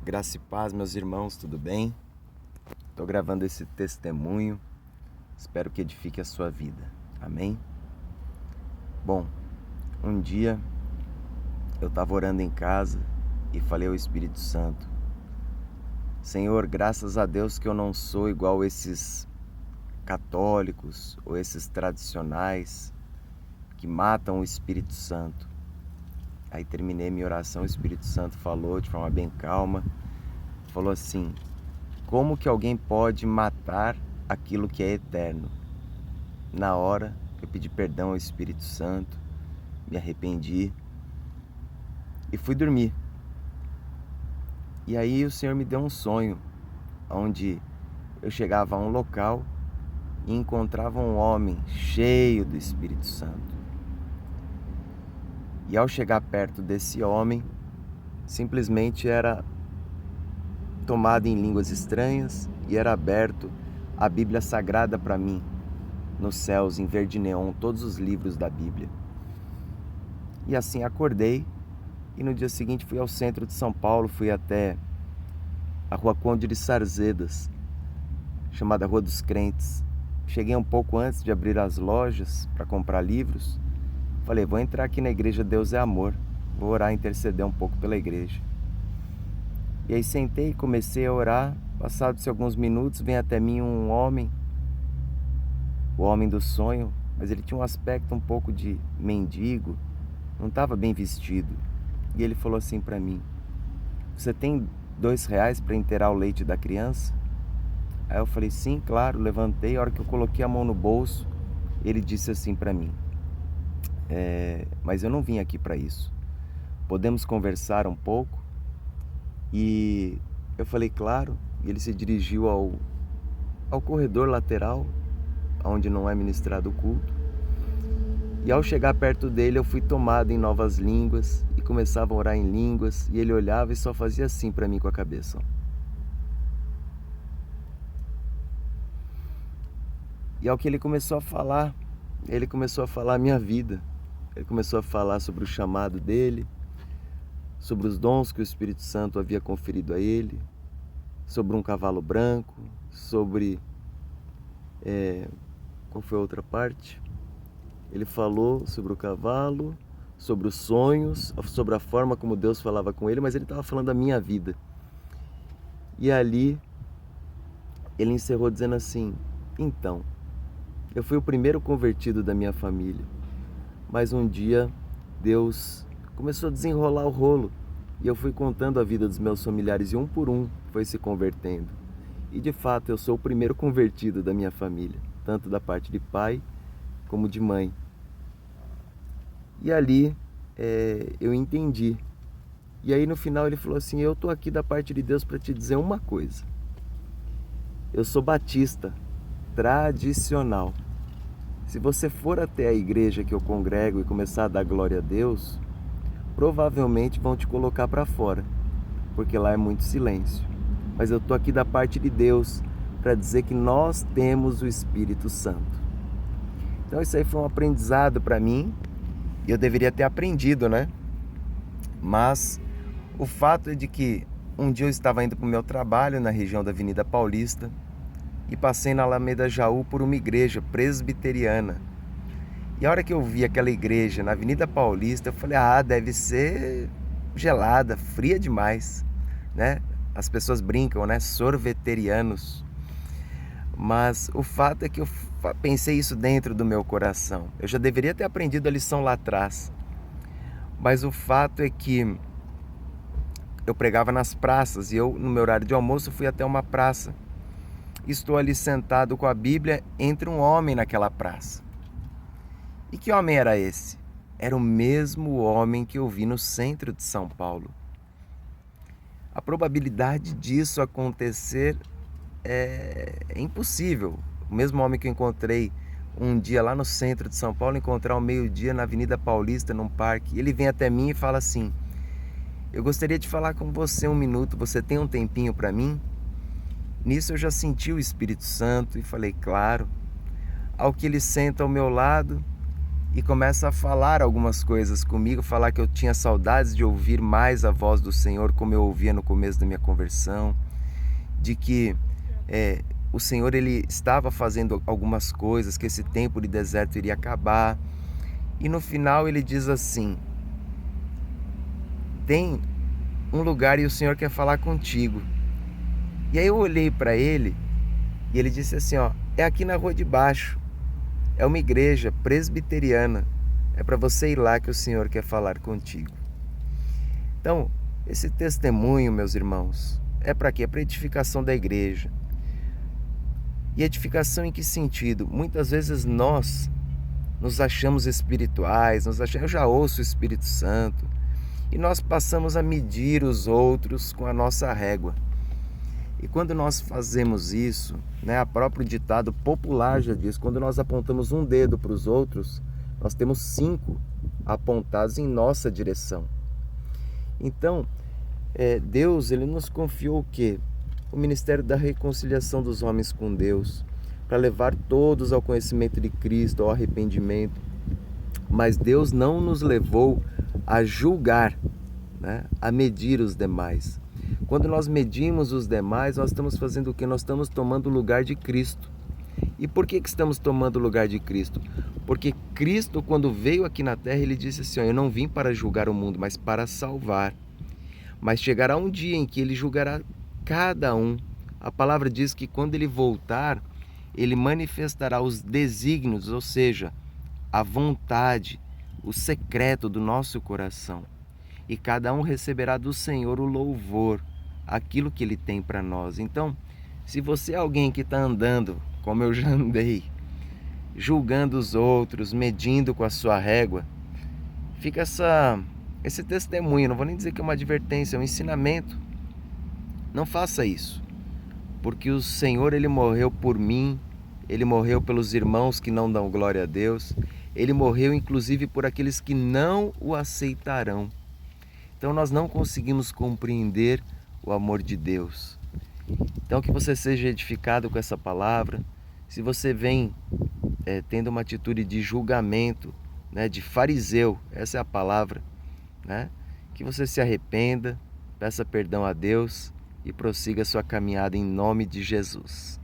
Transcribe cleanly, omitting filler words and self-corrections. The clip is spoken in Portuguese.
Graça e paz, meus irmãos, tudo bem? Estou gravando esse testemunho, espero que edifique a sua vida, amém? Bom, um dia eu estava orando em casa e falei ao Espírito Santo: Senhor, graças a Deus que eu não sou igual esses católicos ou esses tradicionais que matam o Espírito Santo. Aí terminei minha oração, o Espírito Santo falou de forma bem calma, falou assim: como que alguém pode matar aquilo que é eterno? Na hora eu pedi perdão ao Espírito Santo, me arrependi e fui dormir. E aí o Senhor me deu um sonho, onde eu chegava a um local e encontrava um homem cheio do Espírito Santo. E ao chegar perto desse homem, simplesmente era tomado em línguas estranhas e era aberto a Bíblia Sagrada para mim, nos céus, em verde neon, todos os livros da Bíblia. E assim acordei e no dia seguinte fui ao centro de São Paulo, fui até a Rua Conde de Sarzedas, chamada Rua dos Crentes. Cheguei um pouco antes de abrir as lojas para comprar livros. Falei, vou entrar aqui na igreja Deus é Amor, vou orar e interceder um pouco pela igreja. E aí sentei e comecei a orar. Passados alguns minutos, vem até mim um homem, o homem do sonho, mas ele tinha um aspecto um pouco de mendigo, não estava bem vestido. E ele falou assim para mim: você tem R$2 para inteirar o leite da criança? Aí eu falei, sim, claro. Levantei, a hora que eu coloquei a mão no bolso, ele disse assim para mim: mas eu não vim aqui para isso. Podemos conversar um pouco? E eu falei, claro. E ele se dirigiu ao corredor lateral, onde não é ministrado o culto. E ao chegar perto dele, eu fui tomado em novas línguas e começava a orar em línguas. E ele olhava e só fazia assim para mim com a cabeça. E ao que ele começou a falar a minha vida. Ele começou a falar sobre o chamado dele, sobre os dons que o Espírito Santo havia conferido a ele, sobre um cavalo branco, sobre... qual foi a outra parte? Ele falou sobre o cavalo, sobre os sonhos, sobre a forma como Deus falava com ele, mas ele estava falando da minha vida. E ali ele encerrou dizendo assim: então, eu fui o primeiro convertido da minha família, mas um dia Deus começou a desenrolar o rolo e eu fui contando a vida dos meus familiares e um por um foi se convertendo. E de fato eu sou o primeiro convertido da minha família, tanto da parte de pai como de mãe. E ali eu entendi. E aí no final ele falou assim: eu tô aqui da parte de Deus para te dizer uma coisa. Eu sou batista, tradicional. Se você for até a igreja que eu congrego e começar a dar glória a Deus, provavelmente vão te colocar para fora, porque lá é muito silêncio. Mas eu tô aqui da parte de Deus para dizer que nós temos o Espírito Santo. Então isso aí foi um aprendizado para mim, e eu deveria ter aprendido, né? Mas o fato é de que um dia eu estava indo para o meu trabalho na região da Avenida Paulista e passei na Alameda Jaú por uma igreja presbiteriana. E a hora que eu vi aquela igreja na Avenida Paulista, eu falei, deve ser gelada, fria demais, né? As pessoas brincam, né? Sorveterianos. Mas o fato é que eu pensei isso dentro do meu coração. Eu já deveria ter aprendido a lição lá atrás. Mas o fato é que eu pregava nas praças e eu, no meu horário de almoço, fui até uma praça. Estou ali sentado com a Bíblia entre um homem naquela praça. E que homem era esse? Era o mesmo homem que eu vi no centro de São Paulo. A probabilidade disso acontecer é impossível. O mesmo homem que eu encontrei um dia lá no centro de São Paulo, encontrar ao meio-dia na Avenida Paulista, num parque. Ele vem até mim e fala assim: eu gostaria de falar com você um minuto, você tem um tempinho para mim? Nisso eu já senti o Espírito Santo e falei, claro. Ao que ele senta ao meu lado, e começa a falar algumas coisas comigo, falar que eu tinha saudades de ouvir mais a voz do Senhor como eu ouvia no começo da minha conversão, de que o Senhor ele estava fazendo algumas coisas, que esse tempo de deserto iria acabar. E no final ele diz assim: tem um lugar e o Senhor quer falar contigo. E aí eu olhei para ele e ele disse assim, ó, é aqui na rua de baixo, é uma igreja presbiteriana, é para você ir lá que o Senhor quer falar contigo. Então, esse testemunho, meus irmãos, é para quê? É para edificação da igreja. E edificação em que sentido? Muitas vezes nós nos achamos espirituais, eu já ouço o Espírito Santo, e nós passamos a medir os outros com a nossa régua. E quando nós fazemos isso, o próprio ditado popular já diz, quando nós apontamos um dedo para os outros, nós temos 5 apontados em nossa direção. Então, Deus ele nos confiou o quê? O ministério da reconciliação dos homens com Deus, para levar todos ao conhecimento de Cristo, ao arrependimento. Mas Deus não nos levou a julgar, a medir os demais. Quando nós medimos os demais, nós estamos fazendo o quê? Nós estamos tomando o lugar de Cristo. E por que estamos tomando o lugar de Cristo? Porque Cristo, quando veio aqui na terra, ele disse assim, eu não vim para julgar o mundo, mas para salvar. Mas chegará um dia em que ele julgará cada um. A palavra diz que quando ele voltar, ele manifestará os desígnios, ou seja, a vontade, o secreto do nosso coração. E cada um receberá do Senhor o louvor, aquilo que ele tem para nós. Então, se você é alguém que está andando, como eu já andei, julgando os outros, medindo com a sua régua, fica esse testemunho, não vou nem dizer que é uma advertência, é um ensinamento. Não faça isso, porque o Senhor ele morreu por mim, ele morreu pelos irmãos que não dão glória a Deus, ele morreu inclusive por aqueles que não o aceitarão. Então nós não conseguimos compreender o amor de Deus. Então que você seja edificado com essa palavra. Se você vem tendo uma atitude de julgamento, de fariseu, essa é a palavra, que você se arrependa, peça perdão a Deus e prossiga a sua caminhada em nome de Jesus.